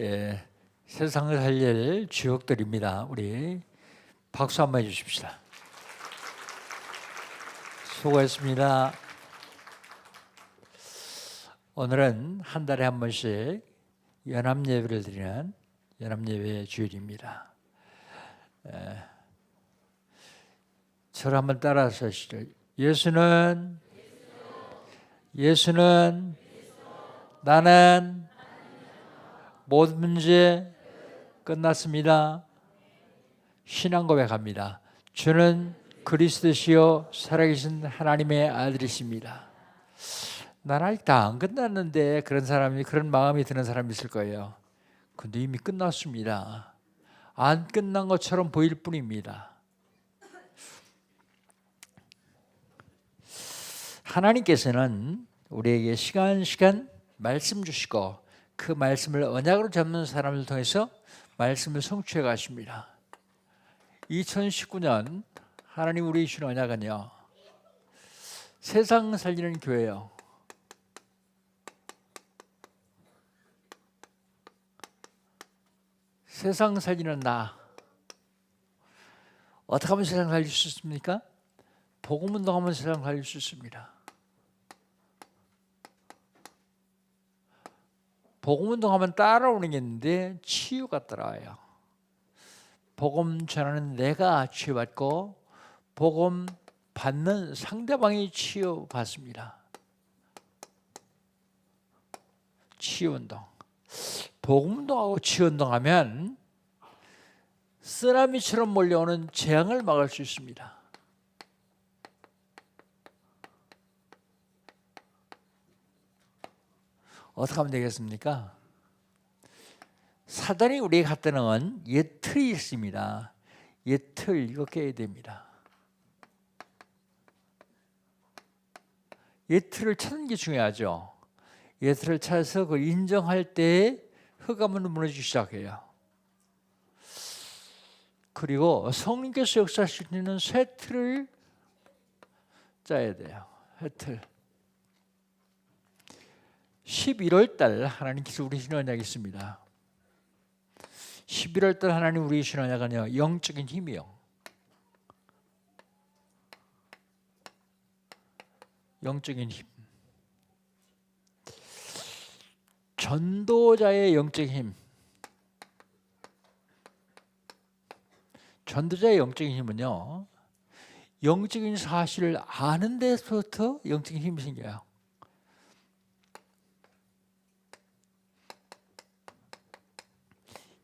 예, 세상을 살릴 주역들입니다. 우리 박수 한번 해주십시다. 수고했습니다. 오늘은 한 달에 한 번씩 연합예배를 드리는 연합예배 주일입니다. 저를 한번 따라서 하시죠. 예수는 나는 모든 문제 끝났습니다. 신앙 고백합니다. 주는 그리스도시요 살아계신 하나님의 아들이십니다. 나는 아직 다 안 끝났는데 그런 마음이 드는 사람이 있을 거예요. 근데 이미 끝났습니다. 안 끝난 것처럼 보일 뿐입니다. 하나님께서는 우리에게 시간 말씀 주시고 그 말씀을 언약으로 잡는 사람을 통해서 말씀을 성취해 가십니다. 2019년 하나님 우리 주신 언약은요, 세상 살리는 교회요. 세상 살리는 나. 어떻게 하면 세상 살릴 수 있습니까? 복음 운동하면 세상 살릴 수 있습니다. 복음 운동하면 따라오는 게 있는데 치유가 따라와요. 복음 전하는 내가 치유받고 복음 받는 상대방이 치유받습니다. 치유운동. 복음운동하고 치유운동하면 쓰나미처럼 몰려오는 재앙을 막을 수 있습니다. 어떻게 하면 되겠습니까? 사단이 우리에게 갖다 놓은 옛 틀이 있습니다. 옛 틀 이거 깨야 됩니다. 옛 틀을 찾는 게 중요하죠. 옛 틀을 찾아서 그걸 인정할 때 흑암은 무너지기 시작해요. 그리고 성령께서 역사하실 수 있는 새 틀을 짜야 돼요. 새 틀. 11월 달 하나님께서 우리 주신 언약이 있습니다. 11월 달 하나님 우리 주신 언약은요, 영적인 힘이요. 영적인 힘. 전도자의 영적인 힘. 전도자의 영적인 힘은요, 영적인 사실을 아는 데서부터 영적인 힘이 생겨요.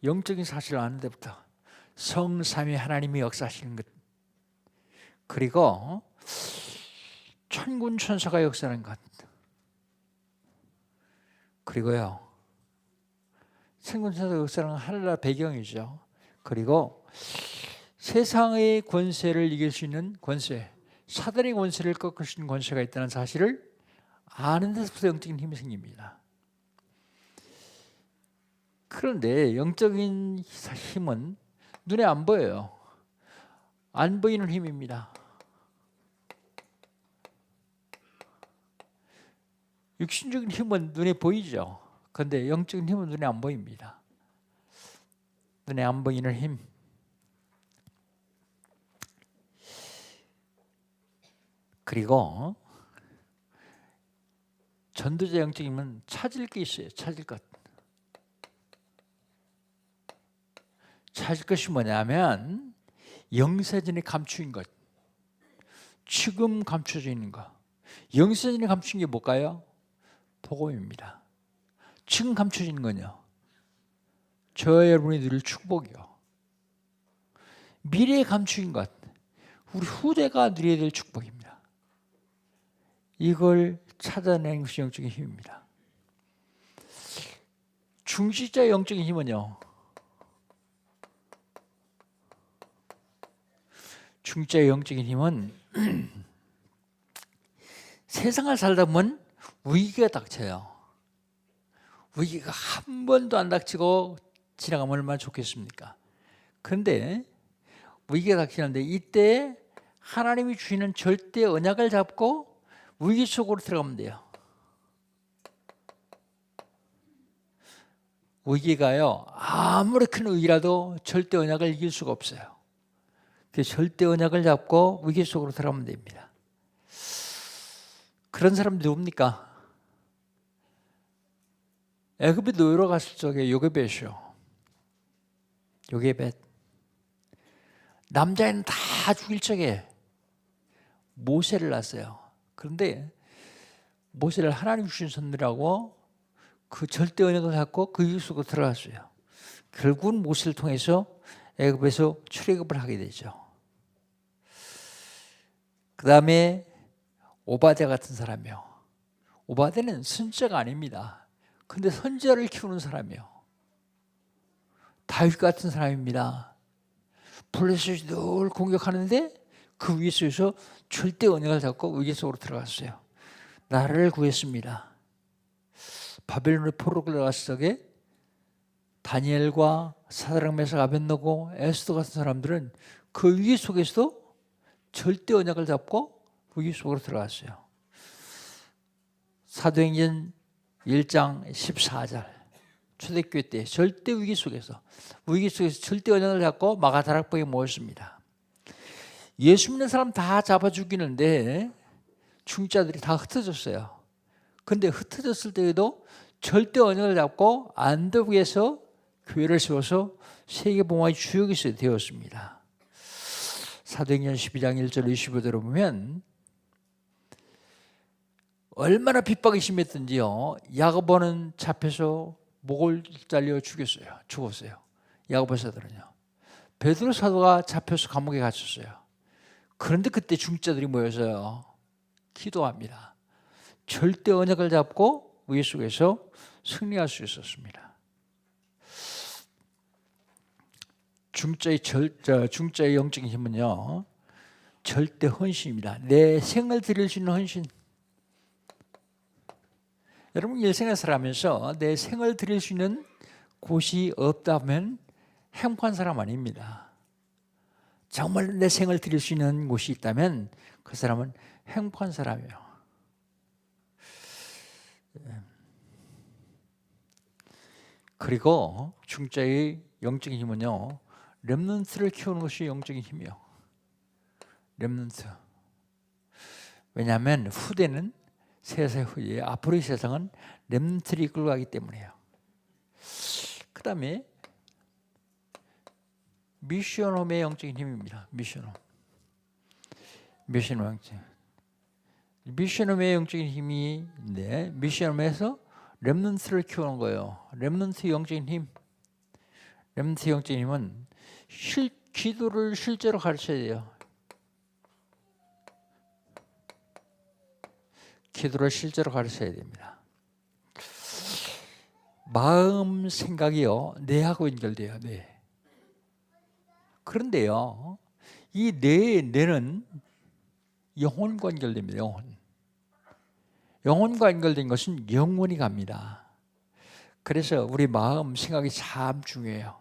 영적인 사실을 아는 데부터 성삼위 하나님이 역사하시는 것, 그리고 천군 천사가 역사하는 것, 그리고요 천군 천사가 역사하는 건 하늘나라 배경이죠. 그리고 세상의 권세를 이길 수 있는 권세, 사단의 권세를 꺾을 수 있는 권세가 있다는 사실을 아는 데서부터 영적인 힘이 생깁니다. 그런데 영적인 힘은 눈에 안 보여요. 안 보이는 힘입니다. 육신적인 힘은 눈에 보이죠. 그런데 영적인 힘은 눈에 안 보입니다. 눈에 안 보이는 힘. 그리고 전도자 영적인 힘은 찾을 게 있어요. 찾을 것. 찾을 것이 뭐냐면 영세전에 감추인 것, 지금 감춰져 있는 것. 영세전에 감춘 게 뭘까요? 복음입니다. 지금 감춰져 있는 건요, 저와 여러분이 누릴 축복이요. 미래에 감추인 것, 우리 후대가 누려야 될 축복입니다. 이걸 찾아내는 것이 영적인 힘입니다. 중직자의 영적인 힘은요, 중직자의 영적인 힘은 세상을 살다 보면 위기가 닥쳐요. 위기가 한 번도 안 닥치고 지나가면 얼마나 좋겠습니까? 그런데 위기가 닥치는데 이때 하나님이 주시는 절대 언약을 잡고 위기 속으로 들어가면 돼요. 위기가요, 아무리 큰 위기라도 절대 언약을 이길 수가 없어요. 그 절대 언약을 잡고 위기 속으로 들어가면 됩니다. 그런 사람들이 뭡니까? 애굽에 노예로 갔을 적에 요게벳이요. 요게벳. 남자애는 다 죽일 적에 모세를 낳았어요. 그런데 모세를 하나님 주신 선물이라고 그 절대 언약을 갖고 그 위기 속으로 들어갔어요. 결국은 모세를 통해서 애굽에서 출애굽을 하게 되죠. 그 다음에 오바댜 같은 사람이요. 오바댜는 선지자가 아닙니다. 근데 선지자를 키우는 사람이요. 다윗 같은 사람입니다. 블레셋이 늘 공격하는데 그 위기 속에서 절대 언약을 잡고 위기 속으로 들어갔어요. 나라를 구했습니다. 바벨론의 포로로 끌려갔을 적에 다니엘과 사드락 메삭 아벳느고 에스더 같은 사람들은 그 위기 속에서도 절대 언약을 잡고 위기 속으로 들어갔어요. 사도행전 1장 14절 초대교회 때 절대 위기 속에서 절대 언약을 잡고 마가다락방에 모였습니다. 예수 믿는 사람 다 잡아 죽이는데 중자들이 다 흩어졌어요. 근데 흩어졌을 때에도 절대 언약을 잡고 안도국에서 교회를 세워서 세계봉화의 주역이 되었습니다. 사도행전 12장 1절 25절을 보면 얼마나 핍박이 심했던지요. 야고보는 잡혀서 목을 잘려 죽었어요. 야고보 사도는요. 베드로 사도가 잡혀서 감옥에 갇혔어요. 그런데 그때 중자들이 모여서요. 기도합니다. 절대 언약을 잡고 위기 속에서 승리할 수 있었습니다. 중자의 영적인 힘은요. 절대 헌신입니다. 내 생을 드릴 수 있는 헌신. 여러분 일생을 살아가면서 내 생을 드릴 수 있는 곳이 없다면 행복한 사람 아닙니다. 정말 내 생을 드릴 수 있는 곳이 있다면 그 사람은 행복한 사람이에요. 그리고 중자의 영적인 힘은요. 렘넌트를 키우는 것이 영적인 힘이에요. 렘넌트. 왜냐하면 후대는 세상 후에 앞으로의 세상은 렘넌트를 이끌고 가기 때문에요. 그 다음에 미션홈의 영적인 힘입니다. 미션홈의 영적인 힘이 있는데 미션홈에서 렘넌트를 키우는 거예요. 렘넌트 영적인 힘. 렘넌트 영적인 힘은 기도를 실제로 가르쳐야 돼요. 기도를 실제로 가르쳐야 됩니다. 마음 생각이요. 뇌하고 연결돼요. 뇌. 그런데요. 이 뇌는 영혼과 연결됩니다. 영혼과 연결된 것은 영원히 갑니다. 그래서 우리 마음 생각이 참 중요해요.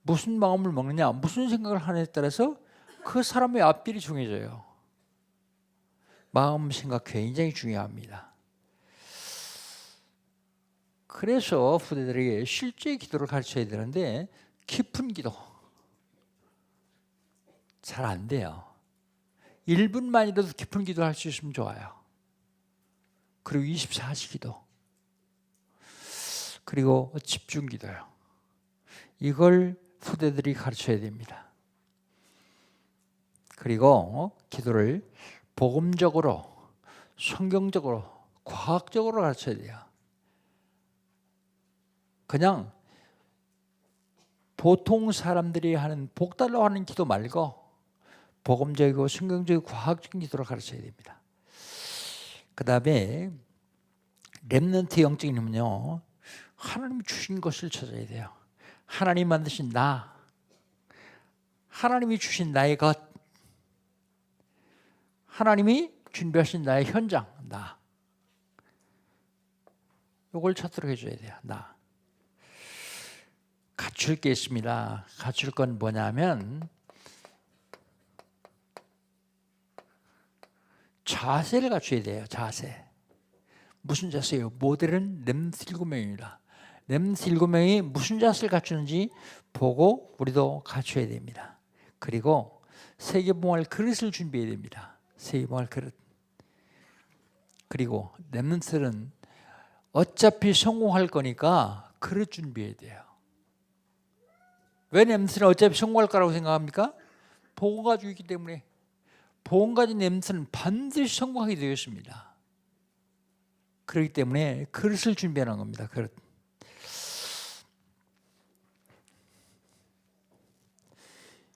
무슨 마음을 먹느냐, 무슨 생각을 하느냐에 따라서 그 사람의 앞길이 중요해져요. 마음 생각 굉장히 중요합니다. 그래서 후대들에게 실제 기도를 가르쳐야 되는데 깊은 기도 잘 안 돼요. 1분만이라도 깊은 기도 할 수 있으면 좋아요. 그리고 24시 기도. 그리고 집중 기도요. 이걸 후대들이 가르쳐야 됩니다. 그리고 기도를 복음적으로, 성경적으로, 과학적으로 가르쳐야 돼요. 그냥 보통 사람들이 하는 복달라고 하는 기도 말고 복음적이고 성경적이고 과학적인 기도를 가르쳐야 됩니다. 그 다음에 렘넌트 영적인 힘은요. 하나님이 주신 것을 찾아야 돼요. 하나님 만드신 나, 하나님이 주신 나의 것, 하나님이 준비하신 나의 현장, 나. 이걸 찾도록 해줘야 돼요. 나. 갖출 게 있습니다. 갖출 건 뭐냐면 자세를 갖춰야 돼요. 자세. 무슨 자세요? 모델은 렘스 7명입니다. 렘스 7명이 무슨 자세를 갖추는지 보고 우리도 갖춰야 됩니다. 그리고 세계봉할 그릇을 준비해야 됩니다. 세계봉할 그릇. 그리고 렘넌트는 어차피 성공할 거니까 그릇 준비해야 돼요. 왜 렘넌트는 어차피 성공할 거라고 생각합니까? 복음 가지고 있기 때문에. 복음 가진 렘넌트는 반드시 성공하게 되어 있습니다. 그렇기 때문에 그릇을 준비하는 겁니다. 그릇.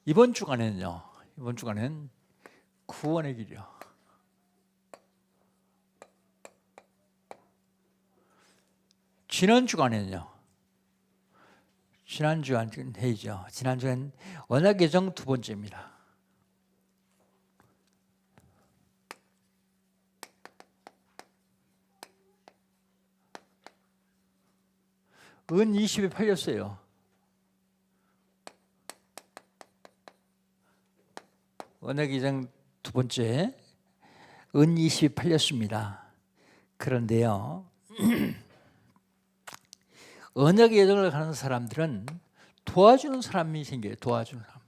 이번 주간에는요. 이번 주간은 구원의 길이요. 지난 주간에는요. 지난 주간 회의죠. 지난 주간 언약 개정 두 번째입니다. 은 20에 팔렸어요. 언약 개정 두 번째 은 20에 팔렸습니다. 그런데요. 언약 개정을 가는 사람들은 도와주는 사람이 생겨요. 도와주는 사람.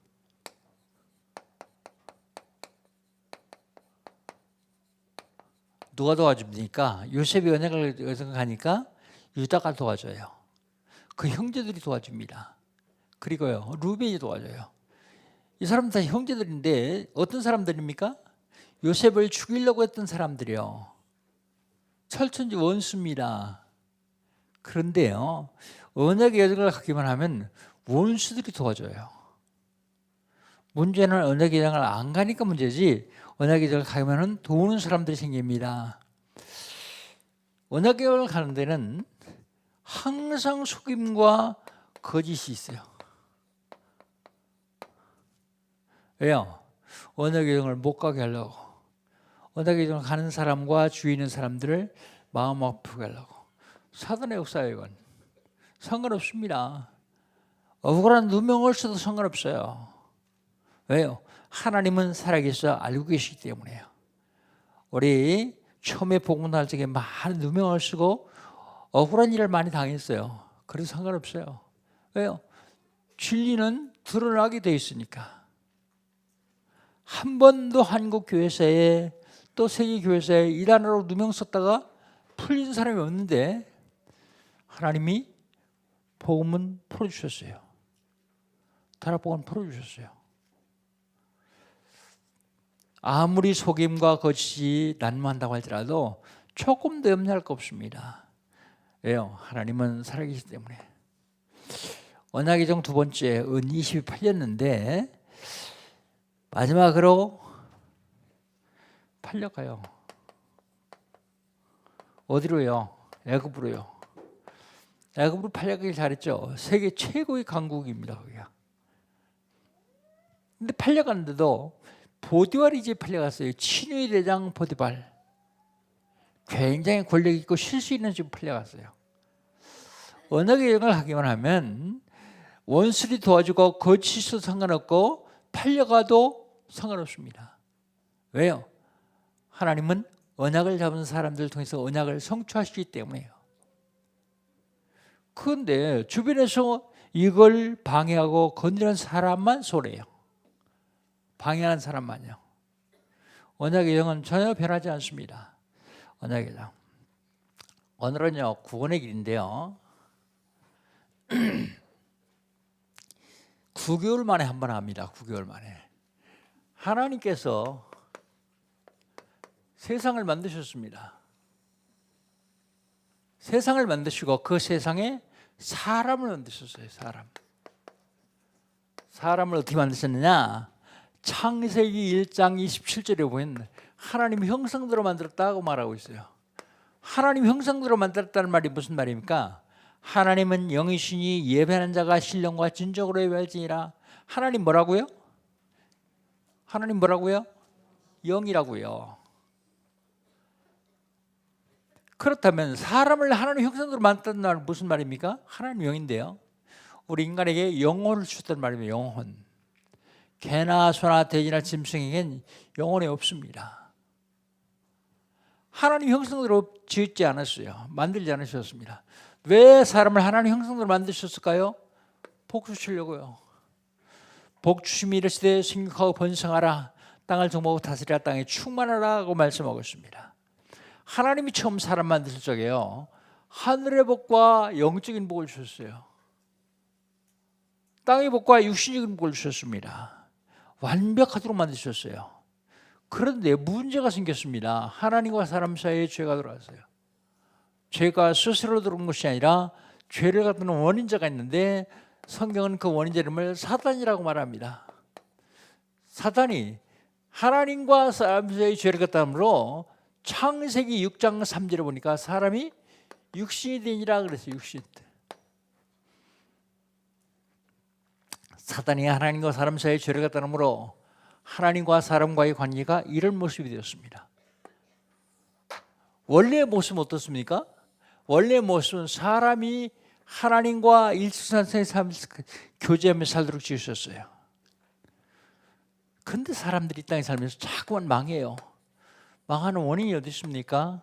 누가 도와줍니까? 요셉이 언약을 가니까 유다가 도와줘요. 그 형제들이 도와줍니다. 그리고요 루벤이 도와줘요. 이 사람들 다 형제들인데 어떤 사람들입니까? 요셉을 죽이려고 했던 사람들이요. 철천지 원수입니다. 그런데요 언약의 여정을 갖기만 하면 원수들이 도와줘요. 문제는 언약의 여정을 안 가니까 문제지 언약의 여정을 가면 도우는 사람들이 생깁니다. 언약의 여정을 가는 데는 항상 속임과 거짓이 있어요. 왜요? 언약의 여정을 못 가게 하려고. 언약의 여정을 가는 사람과 주위에 있는 사람들을 마음 아프게 하려고. 사단의 역사예요. 이건 상관없습니다. 억울한 누명을 써도 상관없어요. 왜요? 하나님은 살아계셔 알고 계시기 때문에요. 우리 처음에 복음 날 적에 많은 누명을 쓰고 억울한 일을 많이 당했어요. 그래도 상관없어요. 왜요? 진리는 드러나게 돼 있으니까. 한 번도 한국 교회사에 또 세계 교회사에 일하느라고 누명 썼다가 풀린 사람이 없는데 하나님이 복음은 풀어주셨어요. 타락복음은 풀어주셨어요. 아무리 속임과 거짓이 난무한다고 할지라도 조금 더 염려할 거 없습니다. 왜요? 하나님은 살아계시기 때문에. 언약 개정 두 번째 은 20이 팔렸는데 마지막으로 팔려가요. 어디로요? 애굽으로요. 애굽으로 팔려가길 잘했죠. 세계 최고의 강국입니다. 거기가. 근데 팔려갔는데도 보디발이 이제 팔려갔어요. 친위의 대장 보디발. 굉장히 권력 있고 실수 있는 집 팔려갔어요. 언약의 여정을 하기만 하면 원수들이 도와주고 거짓도 상관없고 팔려가도 상관없습니다. 왜요? 하나님은 언약을 잡은 사람들을 통해서 언약을 성취하시기 때문에요. 그런데 주변에서 이걸 방해하고 건드리는 사람만 손해요. 방해하는 사람만요. 언약의 영은 전혀 변하지 않습니다. 언약의 영. 오늘은요 구원의 길인데요. 9개월 만에 한 번 합니다. 9개월 만에. 하나님께서 세상을 만드셨습니다. 세상을 만드시고 그 세상에 사람을 만드셨어요. 사람을 어떻게 만드셨느냐? 창세기 1장 27절에 보면 하나님 형상대로 만들었다고 말하고 있어요. 하나님 형상대로 만들었다는 말이 무슨 말입니까? 하나님은 영이시니 예배하는 자가 신령과 진정으로 예배할지니라. 하나님 뭐라고요? 하나님 뭐라고요? 영이라고요. 그렇다면 사람을 하나님 형상대로 만들었다는 말은 무슨 말입니까? 하나님 영인데요. 우리 인간에게 영혼을 주셨다는 말이에요. 영혼. 개나 소나 돼지나 짐승에겐 영혼이 없습니다. 하나님 형상대로 지었지 않았어요. 만들지 않으셨습니다. 왜 사람을 하나님 형상대로 만드셨을까요? 복 주시려고요. 복 주심이 이르시되 생육하고 번성하라 땅을 정복하고 다스리라 땅에 충만하라고 말씀하고 있습니다. 하나님이 처음 사람 만드실 적에요, 하늘의 복과 영적인 복을 주셨어요. 땅의 복과 육신적인 복을 주셨습니다. 완벽하도록 만드셨어요. 그런데 문제가 생겼습니다. 하나님과 사람 사이에 죄가 들어왔어요. 죄가 스스로 들어온 것이 아니라 죄를 갖는 원인자가 있는데, 성경은 그 원인자 이름을 사단이라고 말합니다. 사단이 하나님과 사람 사이에 죄를 갖다 함으로 창세기 6장 3절에 보니까 사람이 육신이 되니라 그랬어요. 육신. 사단이 하나님과 사람 사이에 죄를 갖다 함으로 하나님과 사람과의 관계가 이런 모습이 되었습니다. 원래의 모습은 어떻습니까? 원래의 모습은 사람이 하나님과 일치선상에 교제하며 살도록 지으셨어요. 그런데 사람들이 이 땅에 살면서 자꾸만 망해요. 망하는 원인이 어디 있습니까?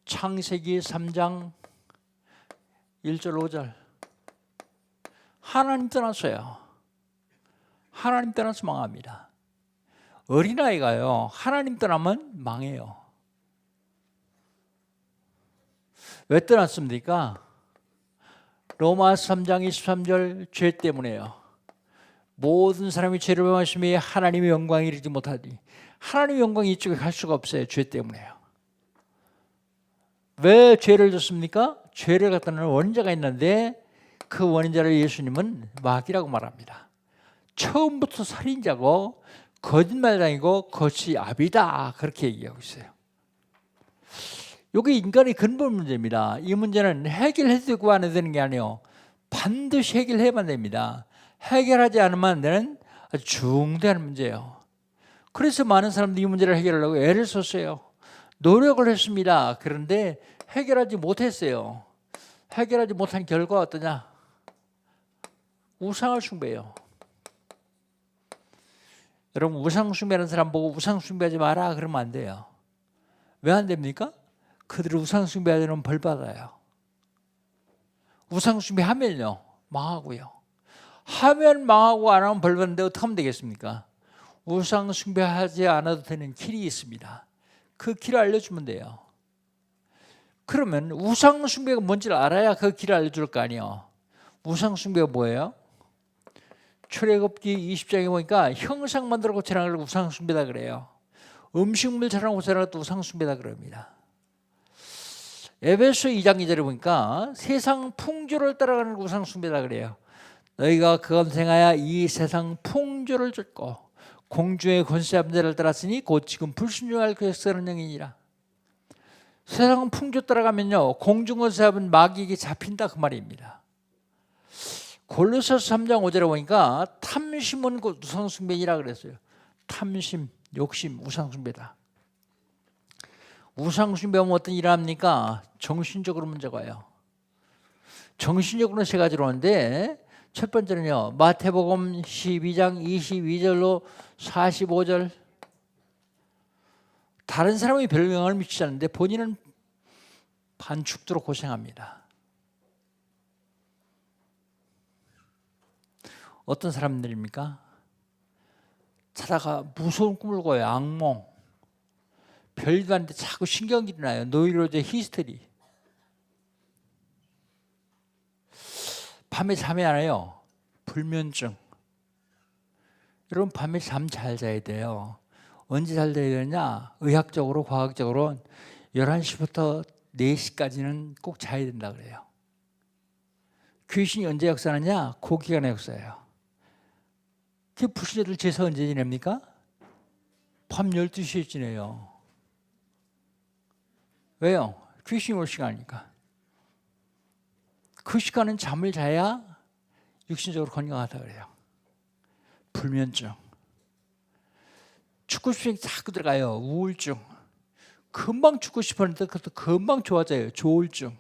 창세기 3장 1절 5절. 하나님 떠났어요. 하나님 떠나서 망합니다. 어린아이가요, 하나님 떠나면 망해요. 왜 떠났습니까? 로마서 3장 23절, 죄 때문에요. 모든 사람이 죄를 범하심에 하나님의 영광이 이르지 못하니, 하나님의 영광이 이쪽에 갈 수가 없어요. 죄 때문에요. 왜 죄를 졌습니까? 죄를 갖다는 원인자가 있는데 그 원인자를 예수님은 마귀라고 말합니다. 처음부터 살인자고 거짓말장이고 거치 아비다, 그렇게 얘기하고 있어요. 이게 인간의 근본 문제입니다. 이 문제는 해결해도 되고 안 해도 되는 게 아니에요. 반드시 해결해야만 됩니다. 해결하지 않으면 안 되는 아주 중대한 문제예요. 그래서 많은 사람들이 이 문제를 해결하려고 애를 썼어요. 노력을 했습니다. 그런데 해결하지 못했어요. 해결하지 못한 결과가 어떠냐? 우상을 숭배해요. 여러분, 우상 숭배하는 사람 보고 우상 숭배하지 마라 그러면 안 돼요. 왜 안 됩니까? 그들이 우상 숭배하면 벌 받아요. 우상 숭배하면요, 망하고요. 하면 망하고 안 하면 벌 받는데 어떻게 하면 되겠습니까? 우상 숭배하지 않아도 되는 길이 있습니다. 그 길을 알려주면 돼요. 그러면 우상 숭배가 뭔지를 알아야 그 길을 알려줄 거 아니에요. 우상 숭배가 뭐예요? 출애굽기 20장에 보니까 형상 만들어 고치라는 걸 우상 숭배다 그래요. 음식물 자랑 고치라는 것도 우상 숭배다 그럽니다. 에베소 2장 2절에 보니까 세상 풍조를 따라가는 걸 우상 숭배다 그래요. 너희가 그것 행하여 이 세상 풍조를 쫓고 공주의 권세한 자를 따랐으니 곧 지금 불순종할 그 역사는 영이니라. 세상 풍조 따라가면요, 공중 권세한 마귀에게 잡힌다 그 말입니다. 골로새서 3장 5절에 보니까 탐심은 곧 우상숭배이라 그랬어요. 탐심, 욕심, 우상숭배다. 우상숭배하면 어떤 일을 합니까? 정신적으로 문제가 와요. 정신적으로는 세 가지로 오는데, 첫 번째는요, 마태복음 12장 22절로 45절. 다른 사람이 별 영향을 미치지 않는데 본인은 반죽도록 고생합니다. 어떤 사람들입니까? 자다가 무서운 꿈을 꿔요. 악몽. 별도 아닌데 자꾸 신경질이 나요. 노이로제 히스테리. 밤에 잠이 안 와요. 불면증. 여러분, 밤에 잠 잘 자야 돼요. 언제 잘 자야 되느냐? 의학적으로, 과학적으로 11시부터 4시까지는 꼭 자야 된다 그래요. 귀신이 언제 역사하느냐? 그 기간에 역사해요. 그 불신자들 제사 언제 지냅니까? 밤 12시에 지내요. 왜요? 귀신이 올 시간이니까. 그 시간은 잠을 자야 육신적으로 건강하다 그래요. 불면증. 죽고 싶으면 자꾸 들어가요. 우울증. 금방 죽고 싶었는데 그것도 금방 좋아져요. 조울증.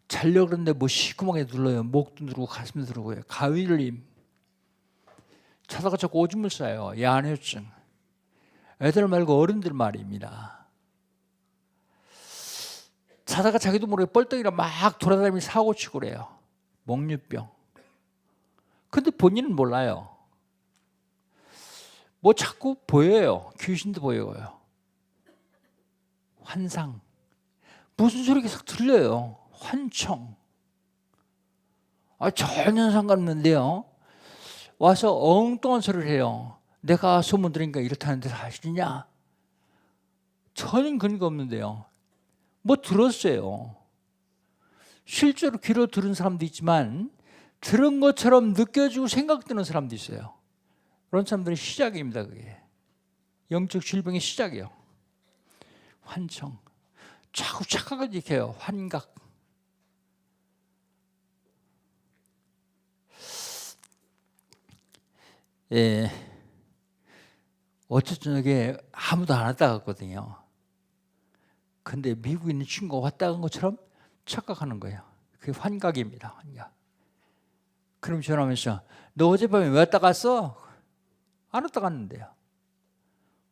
자려고 그러는데 뭐 시커멓게 눌러요. 목도 누르고 가슴도 누르고요. 가위눌림. 자다가 자꾸 오줌을 싸요. 야뇨증. 애들 말고 어른들 말입니다. 자다가 자기도 모르게 뻘떡이라 막 돌아다니면서 사고치고 그래요. 목류병. 근데 본인은 몰라요. 뭐 자꾸 보여요. 귀신도 보여요. 환상. 무슨 소리가 계속 들려요. 환청. 전혀 상관없는데요. 와서 엉뚱한 소리를 해요. 내가 소문 들으니까 이렇다는데 사실이냐? 전혀 근거 없는데요. 뭐 들었어요. 실제로 귀로 들은 사람도 있지만 들은 것처럼 느껴지고 생각되는 사람도 있어요. 그런 사람들은 시작입니다. 그게 영적 질병의 시작이에요. 환청. 자꾸 착각을 일으켜요. 환각. 예. 어제 저녁에 아무도 안 왔다 갔거든요. 근데 미국에 있는 친구가 왔다 간 것처럼 착각하는 거예요. 그게 환각입니다. 환각. 그럼 전화하면서 너 어젯밤에 왜 왔다 갔어? 안 왔다 갔는데요.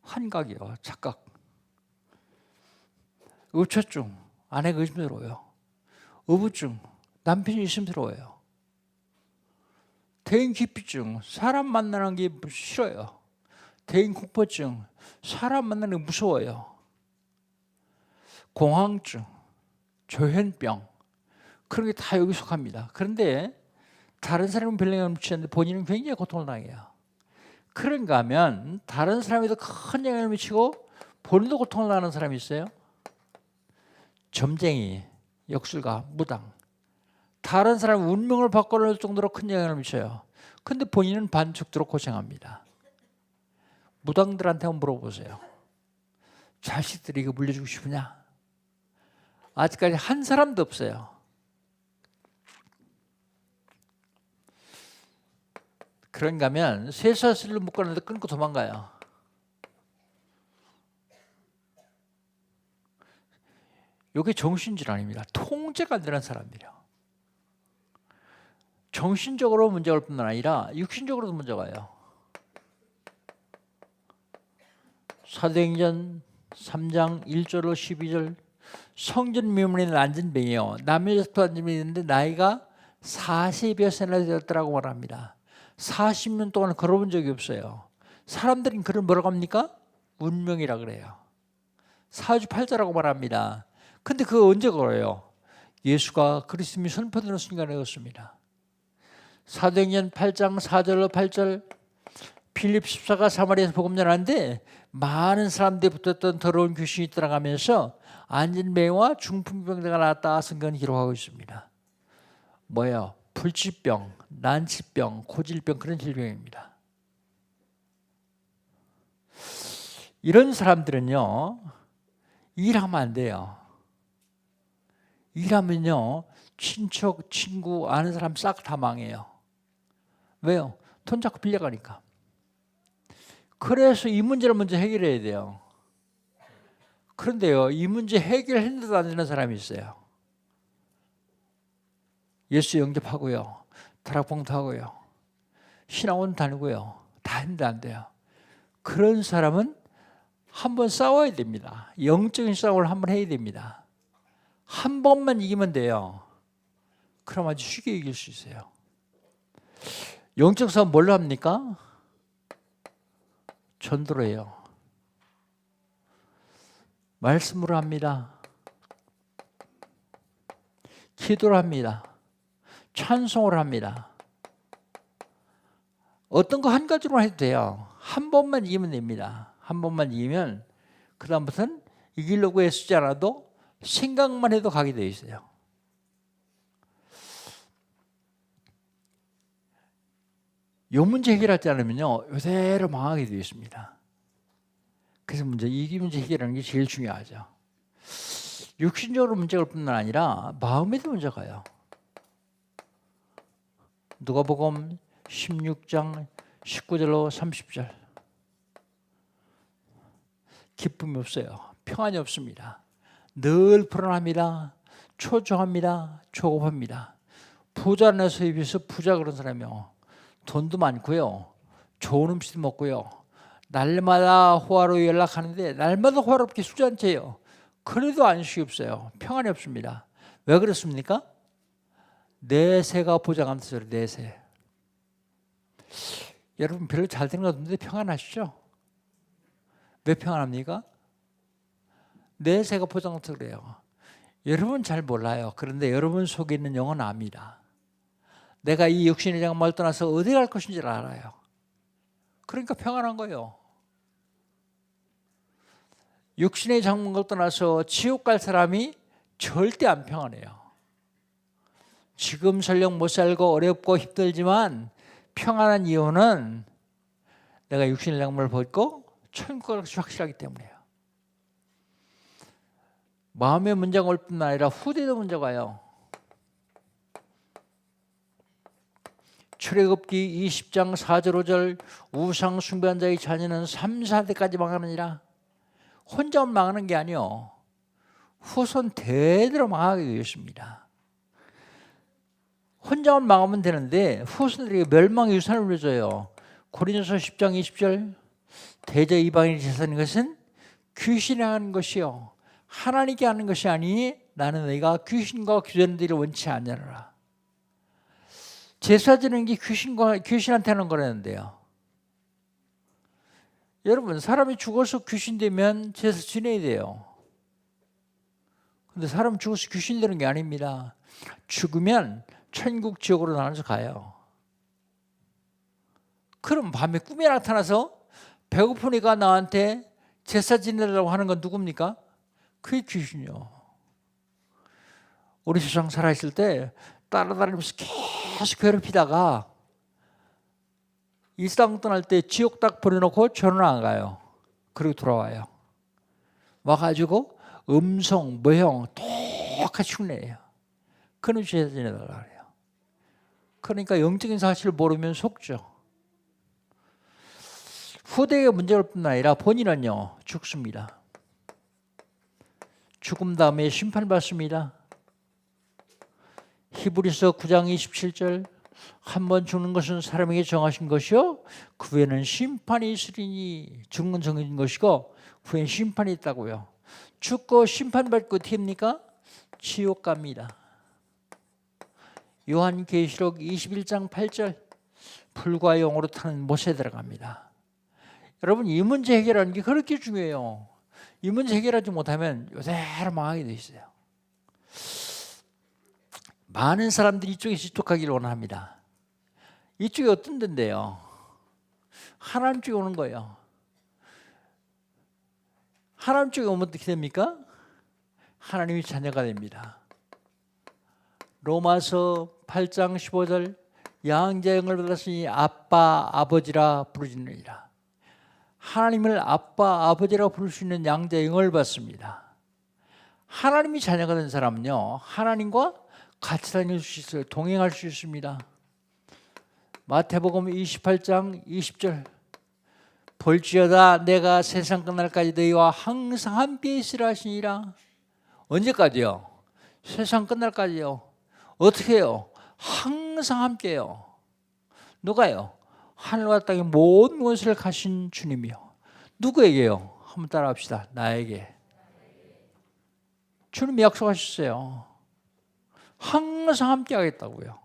환각이요. 착각. 의처증. 아내가 의심스러워요. 의부증. 남편이 의심스러워요. 대인기피증. 사람 만나는 게 싫어요. 대인공포증. 사람 만나는 게 무서워요. 공황증. 조현병. 그런 게 다 여기 속합니다. 그런데 다른 사람은 별로 영향을 미치는데 본인은 굉장히 고통을 당해요. 그런가 하면 다른 사람에도 큰 영향을 미치고 본인도 고통을 당하는 사람이 있어요. 점쟁이, 역술가, 무당. 다른 사람 운명을 바꿔놓을 정도로 큰 영향을 미쳐요. 근데 본인은 반죽도록 고생합니다. 무당들한테 한번 물어보세요. 자식들이 이거 물려주고 싶으냐? 아직까지 한 사람도 없어요. 그런가 하면 쇠사슬로 묶어놨는데 끊고 도망가요. 이게 정신질환입니다. 통제가 안 되는 사람들이요. 정신적으로 문제가 올 뿐만 아니라 육신적으로도 문제가 와요. 사도행전 3장 1절로 12절 성전 미문에 있는 안진뱅이요. 남의 젖도 안진뱅이 있는데 나이가 40여 세나 되었더라고 말합니다. 40년 동안 걸어본 적이 없어요. 사람들은 그걸 뭐라고 합니까? 운명이라 그래요. 사주팔자라고 말합니다. 근데 그거 언제 걸어요? 예수가 그리스도님이 선포되는 순간에 그렇습니다. 사도행전 8장 4절로 8절 필립 14가 사마리아에서 복음 전하는데 많은 사람들이 붙었던 더러운 귀신이 떠나가면서 안진뱅이와 중풍병자가 나왔다 성경은 기록하고 있습니다. 뭐예요? 불치병, 난치병, 고질병 그런 질병입니다. 이런 사람들은요 일하면 안 돼요. 일하면요 친척, 친구, 아는 사람 싹 다 망해요. 왜요? 돈 자꾸 빌려가니까. 그래서 이 문제를 먼저 해결해야 돼요. 그런데요 이 문제 해결했는데도 안 되는 사람이 있어요. 예수 영접하고요, 다락봉투하고요, 신학원 다니고요, 다 했는데 안 돼요. 그런 사람은 한번 싸워야 됩니다. 영적인 싸움을 한번 해야 됩니다. 한 번만 이기면 돼요. 그럼 아주 쉽게 이길 수 있어요. 영적 싸움 뭘로 합니까? 전도로 해요. 말씀으로 합니다. 기도를 합니다. 찬송을 합니다. 어떤 거 한 가지로 해도 돼요. 한 번만 이기면 됩니다. 한 번만 이기면 그 다음부터는 이기려고 애쓰지 않아도 생각만 해도 가게 되어 있어요. 이 문제 해결하지 않으면요 이대로 망하게 되어 있습니다. 그래서 이 문제 해결하는 게 제일 중요하죠. 육신적으로 문제가 올 뿐만 아니라 마음에도 문제가 가요. 누가복음 16장 19절로 30절 기쁨이 없어요. 평안이 없습니다. 늘 불안합니다. 초조합니다. 조급합니다. 부자에서 비해서 부자 그런 사람이요. 돈도 많고요. 좋은 음식도 먹고요. 날마다 호화로 연락하는데 날마다 호화롭게 수잔체요. 그래도 안식이 없어요. 평안이 없습니다. 왜 그렇습니까? 내세가 보장하면서 내세. 여러분 별로 잘 되는 것 같은데 평안하시죠? 왜 평안합니까? 내세가 보장하면서 그래요. 여러분 잘 몰라요. 그런데 여러분 속에 있는 영은 압니다. 내가 이 육신의 장막을 떠나서 어디 갈 것인지를 알아요. 그러니까 평안한 거예요. 육신의 장막을 떠나서 지옥 갈 사람이 절대 안 평안해요. 지금 설령 못 살고 어렵고 힘들지만 평안한 이유는 내가 육신의 장막을 벗고 천국을 확실하기 때문이에요. 마음의 문제가 올 뿐만 아니라 후대도 문제가 와요. 출애굽기 20장 4절 5절 우상 숭배한 자의 자녀는 3, 4대까지 망하느니라. 혼자만 망하는 게 아니요. 후손 대대로 망하게 되어 있습니다. 혼자만 망하면 되는데 후손들에게 멸망의 유산을 물려줘요. 고린도서 10장 20절 대저 이방인의 제사는 것은 귀신이 하는 것이요 하나님께 하는 것이 아니니 나는 너희가 귀신과 교제하는 일을 원치 않느니라. 제사 지는 게 귀신한테 하는 거라는데요. 여러분 사람이 죽어서 귀신 되면 제사 지내야 돼요. 근데 사람 죽어서 귀신 되는 게 아닙니다. 죽으면 천국 지옥으로 나눠서 가요. 그럼 밤에 꿈에 나타나서 배고프니까 나한테 제사 지내라고 하는 건 누굽니까? 그게 귀신이요. 우리 세상 살아있을 때 따라다니면서 계속 괴롭히다가 이 땅 떠날 때 지옥 딱 버려놓고 저는 안 가요. 그리고 돌아와요. 와가지고 음성, 모형 똑같이 흉내해요. 그는 제사 지내달라고 그래요. 그러니까 영적인 사실을 모르면 속죠. 후대에 문제가 올 뿐만 아니라 본인은요 죽습니다. 죽음 다음에 심판받습니다. 히브리서 9장 27절 한 번 죽는 것은 사람에게 정하신 것이요 그 후에는 심판이 있으리니 죽는 건 정해진 것이고 후에는 심판이 있다고요. 죽고 심판받고 어떻게 합니까? 지옥 갑니다. 요한계시록 21장 8절 불과 영으로 타는 못에 들어갑니다. 여러분 이 문제 해결하는 게 그렇게 중요해요. 이 문제 해결하지 못하면 요대로 망하게 돼 있어요. 많은 사람들이 이쪽에 집중하기를 원합니다. 이쪽이 어떤 데인데요? 하나님 쪽에 오는 거예요. 하나님 쪽에 오면 어떻게 됩니까? 하나님의 자녀가 됩니다. 로마서 8장 15절 양자형을 받았으니 아빠 아버지라 부르짖느니라. 하나님을 아빠 아버지라 부를 수 있는 양자형을 받습니다. 하나님이 자녀가 된 사람은요 하나님과 같이 다닐 수 있어요. 동행할 수 있습니다. 마태복음 28장 20절 볼지어다 내가 세상 끝날까지 너희와 항상 함께 있으라 하시니라. 언제까지요? 세상 끝날까지요. 어떻게 해요? 항상 함께요. 누가요? 하늘과 땅의 모든 것을 가신 주님이요. 누구에게요? 한번 따라합시다. 나에게. 주님이 약속하셨어요. 항상 함께 하겠다고요.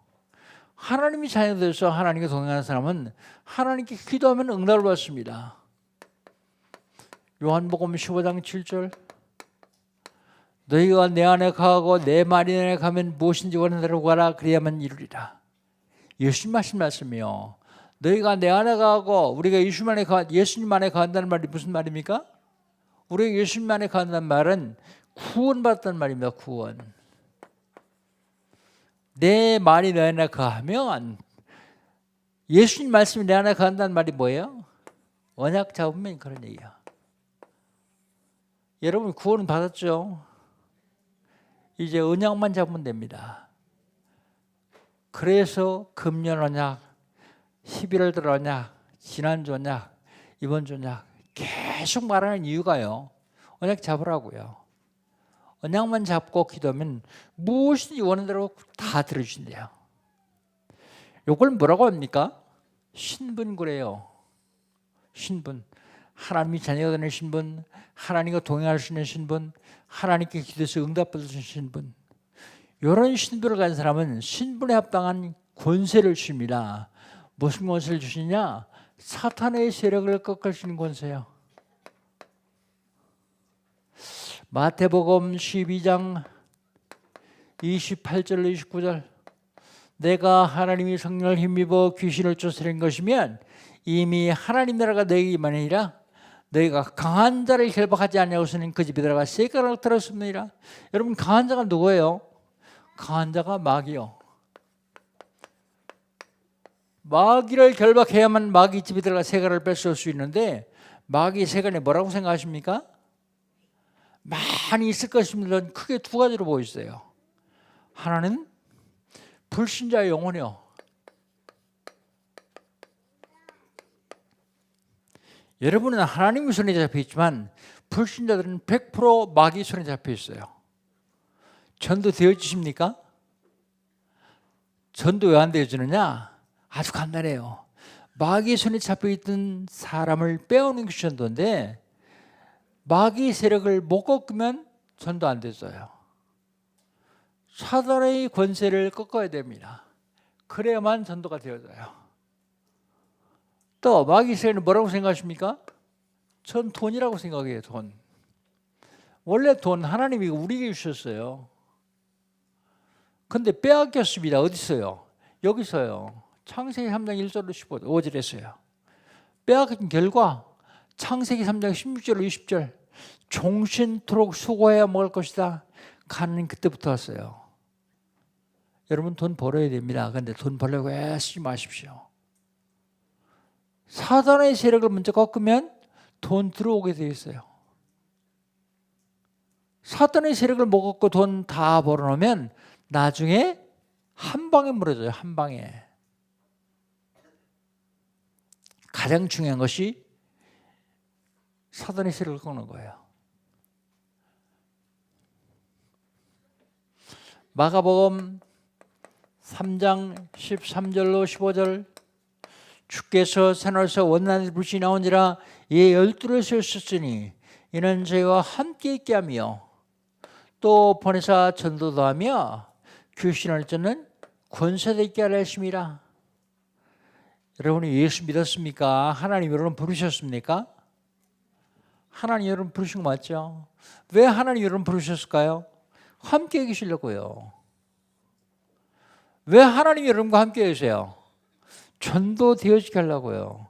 하나님이 자녀돼서 하나님과 동행하는 사람은 하나님께 기도하면 응답을 받습니다. 요한복음 15장 7절 너희가 내 안에 거하고 내 말이 내 안에 가면 무엇인지 원하는 대로 구하라 그래야만 이루리라. 예수님 하신 말씀이요. 너희가 내 안에 거하고 우리가 예수님 안에 거한다는 말이 무슨 말입니까? 우리가 예수님 안에 거한다는 말은 구원받았다는 말입니다. 구원. 내 말이 내 안에 거하면 예수님 말씀이 내 안에 거한다는 말이 뭐예요? 언약 잡으면 그런 얘기야. 여러분 구원 받았죠? 이제 언약만 잡으면 됩니다. 그래서 금년 언약, 11월 달 언약, 지난주 언약, 이번 주 언약 계속 말하는 이유가요. 언약 잡으라고요. 언약만 잡고 기도하면 무엇이든지 원하는 대로 다 들어주신대요. 이걸 뭐라고 합니까? 신분구래요. 신분. 하나님이 자녀가 되는 신분, 하나님과 동행할 수 있는 신분, 하나님께 기도해서 응답받을 수 있는 신분, 이런 신분을 가진 사람은 신분에 합당한 권세를 주십니다. 무슨 권세를 주시냐? 사탄의 세력을 꺾을 수 있는 권세요. 마태복음 12장 28절 29절, 내가 하나님이 성령을 힘입어 귀신을 쫓아낸 것이면 이미 하나님 나라가 너에게 임하니라. 너희가 강한 자를 결박하지 아니하고서는 그 집에 들어가 쇠가락을 들었습니다. 여러분, 강한 자가 누구예요? 강한 자가 마귀요. 마귀를 결박해야만 마귀 집에 들어가 쇠가락을 뺏을 수 있는데, 마귀 세간에 뭐라고 생각하십니까? 많이 있을 것입니다. 크게 두 가지로 보이세요. 하나는 불신자의 영혼이요. 여러분은 하나님의 손에 잡혀 있지만 불신자들은 100% 마귀 손에 잡혀 있어요. 전도 되어지십니까? 전도 왜 안 되어지느냐? 아주 간단해요. 마귀 손에 잡혀 있던 사람을 빼오는 것이 전도인데, 마귀 세력을 못 꺾으면 전도 안 됐어요. 사단의 권세를 꺾어야 됩니다. 그래야만 전도가 되어져요. 또 마귀 세력은 뭐라고 생각하십니까? 전 돈이라고 생각해요. 돈. 원래 돈 하나님이 우리에게 주셨어요. 근데 빼앗겼습니다. 어디 있어요? 여기 있어요. 창세기 3장 1절로 5절에서요. 빼앗긴 결과 창세기 3장 16절로 20절, 종신토록 수고해야 먹을 것이다. 가는 그때부터 왔어요. 여러분, 돈 벌어야 됩니다. 그런데 돈 벌려고 애쓰지 마십시오. 사단의 세력을 먼저 꺾으면 돈 들어오게 되어 있어요. 사단의 세력을 못 꺾고 돈 다 벌어놓으면 나중에 한 방에 무너져요. 한 방에. 가장 중요한 것이 사단의 세력을 꺾는 거예요. 마가복음 3장 13절로 15절, 주께서 산에서 원난을 불시 나오니라. 예, 12를 세우셨으니 이는 저희와 함께 있게 하며 또 보내사 전도도 하며 귀신을 쫓는 권세도 있게 하려 하심이라. 여러분이 예수 믿었습니까? 하나님 여러분 부르셨습니까? 하나님 여러분 부르신 거 맞죠? 왜 하나님 여러분 부르셨을까요? 함께 계시려고요. 왜 하나님 여러분과 함께 계세요? 전도 되어지게 하려고요.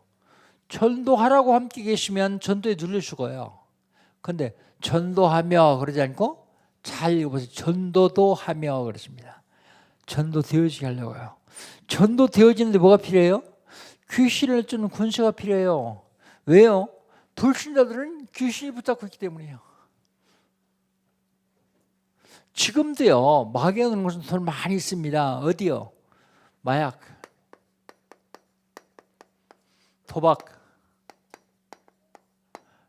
전도하라고 함께 계시면 전도에 눌려 죽어요. 그런데 전도하며 그러지 않고 잘 읽어보세요. 전도도 하며 그렇습니다. 전도 되어지게 하려고요. 전도 되어지는데 뭐가 필요해요? 귀신을 쫓는 권세가 필요해요. 왜요? 불신자들은 귀신이 붙잡고 있기 때문이에요. 지금도요, 마귀가 오는 곳은 돈 많이 있습니다. 어디요? 마약, 도박,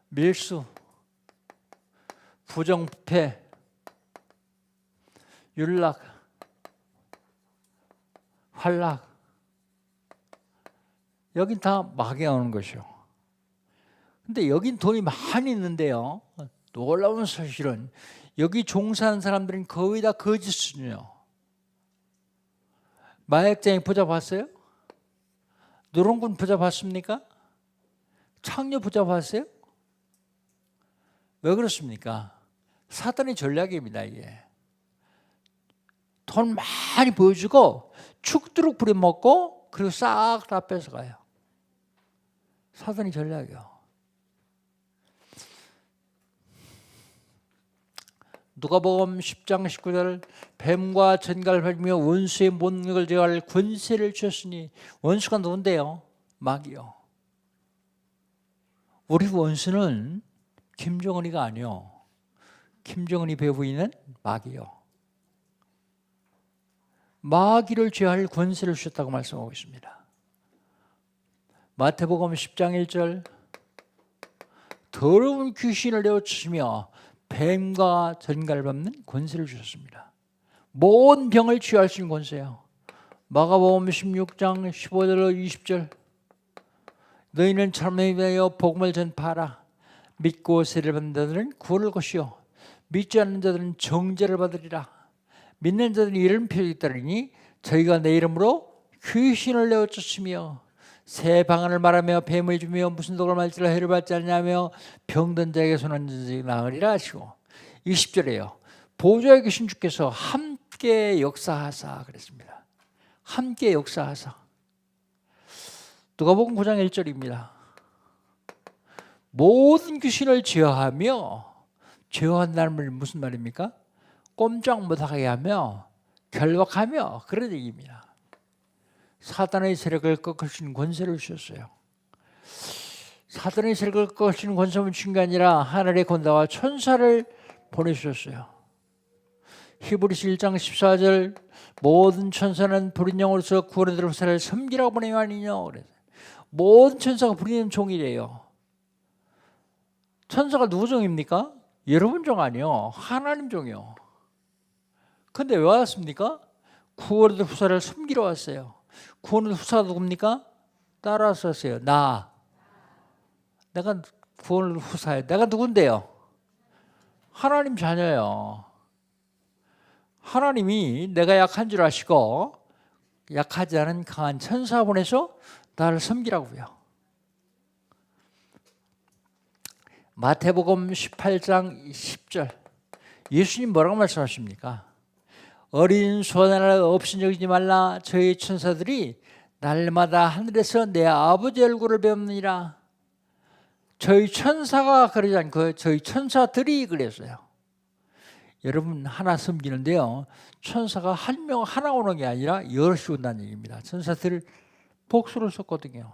밀수, 부정부패, 윤락, 활락. 여긴 다 마귀가 오는 것이요. 근데 여긴 돈이 많이 있는데요, 놀라운 사실은 여기 종사하는 사람들은 거의 다 거짓이에요. 마약장에 부자 봤어요? 노롱군 부자 봤습니까? 창녀 부자 봤어요? 왜 그렇습니까? 사탄의 전략입니다. 이게 돈 많이 보여주고 죽도록 부려먹고 그리고 싹 다 뺏어가요. 사탄의 전략이요. 누가복음 10장 19절, 뱀과 전갈을 밟으며 원수의 못능을 제어할 권세를 주셨으니. 원수가 누군데요? 마귀요. 우리 원수는 김정은이가 아니요, 김정은이 배우이는 마귀요. 마귀를 제어할 권세를 주셨다고 말씀하고 있습니다. 마태복음 10장 1절, 더러운 귀신을 내어치시며 뱀과 전갈을 밟는 권세를 주셨습니다. 모든 병을 치유할 수 있는 권세요. 마가복음 16장 15절로 20절, 너희는 참여하여 복음을 전파하라. 믿고 세례를 받는 자들은 구원을 것이요 믿지 않는 자들은 정죄를 받으리라. 믿는 자들은 이런 표적이 따르니 저희가 내 이름으로 귀신을 내어 쫓으며 새 방언을 말하며 뱀을 주며 무슨 독을 말지라 해를 받지 않냐며 병든 자에게 손한 자들이 나으리라 하시고 20절에요. 보좌에 계신 주께서 함께 역사하사 그랬습니다. 함께 역사하사. 누가복음 9장 1절입니다. 모든 귀신을 제어하며, 제어한다는 말이 무슨 말입니까? 꼼짝 못하게 하며 결박하며 그런 얘기입니다. 사단의 세력을 꺾을 수 있는 권세를 주셨어요. 사단의 세력을 꺾을 수 있는 권세만 주신 게 아니라 하늘의 권다와 천사를 보내주셨어요. 히브리서 1장 14절 모든 천사는 불인 영으로서 구원의 들사를 섬기라고 보내요 아니냐. 그래서 모든 천사가 부리는 종이래요. 천사가 누구 종입니까? 여러분 종 아니요, 하나님 종이요. 근데 왜 왔습니까? 구원의 후사를 섬기러 왔어요. 구원의 후사가 누굽니까? 따라서 왔어요. 내가 구원의 후사예요. 내가 누군데요? 하나님 자녀예요. 하나님이 내가 약한 줄 아시고 약하지 않은 강한 천사 보내서 나를 섬기라고요. 마태복음 18장 10절 예수님 뭐라고 말씀하십니까? 어린 소원 하나 없이 여기지 말라. 저희 천사들이 날마다 하늘에서 내 아버지 얼굴을 배웁니라. 저희 천사가 그러지 않고 저희 천사들이 그랬어요. 여러분 하나 섬기는데요, 천사가 한 명 하나 오는 게 아니라 여럿이 온다는 얘기입니다. 천사들 복수를 썼거든요.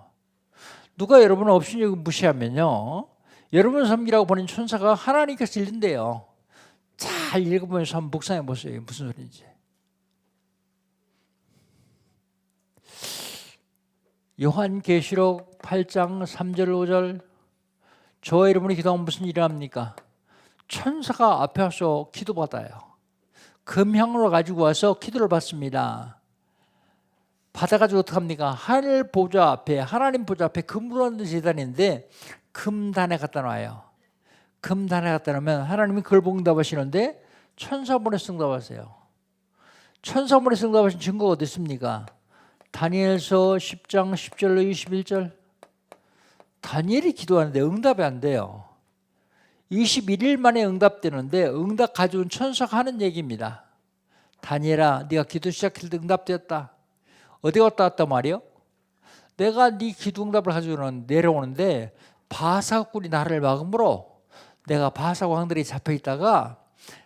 누가 여러분 없이 여기 무시하면요, 여러분 섬기라고 보낸 천사가 하나님께서 일른대요. 잘 읽어보면서 한번 묵상해 보세요. 무슨 소리인지. 요한계시록 8장 3절 5절 저와 여러분이 기도하면 무슨 일을 합니까? 천사가 앞에 와서 기도받아요. 금향으로 가지고 와서 기도를 받습니다. 받아가지고 어떡합니까? 하늘 보좌 앞에, 하나님 보좌 앞에 금으로 하는 제단인데 금단에 갖다 놔요. 금단에 갖다 놓으면 하나님이 그걸 응답하시는데 천사분에서 응답하세요. 천사분에서 응답하신 증거가 어디 있습니까? 다니엘서 10장 10절로 21절 다니엘이 기도하는데 응답이 안 돼요. 21일 만에 응답되는데 응답 가져온 천사가 하는 얘기입니다. 다니엘아, 네가 기도 시작할 때 응답되었다. 어디 갔다 왔단 말이요? 내가 네 기도 응답을 가지고 내려오는데 바사꾼이 나를 막음으로 내가 바사 왕들이 잡혀 있다가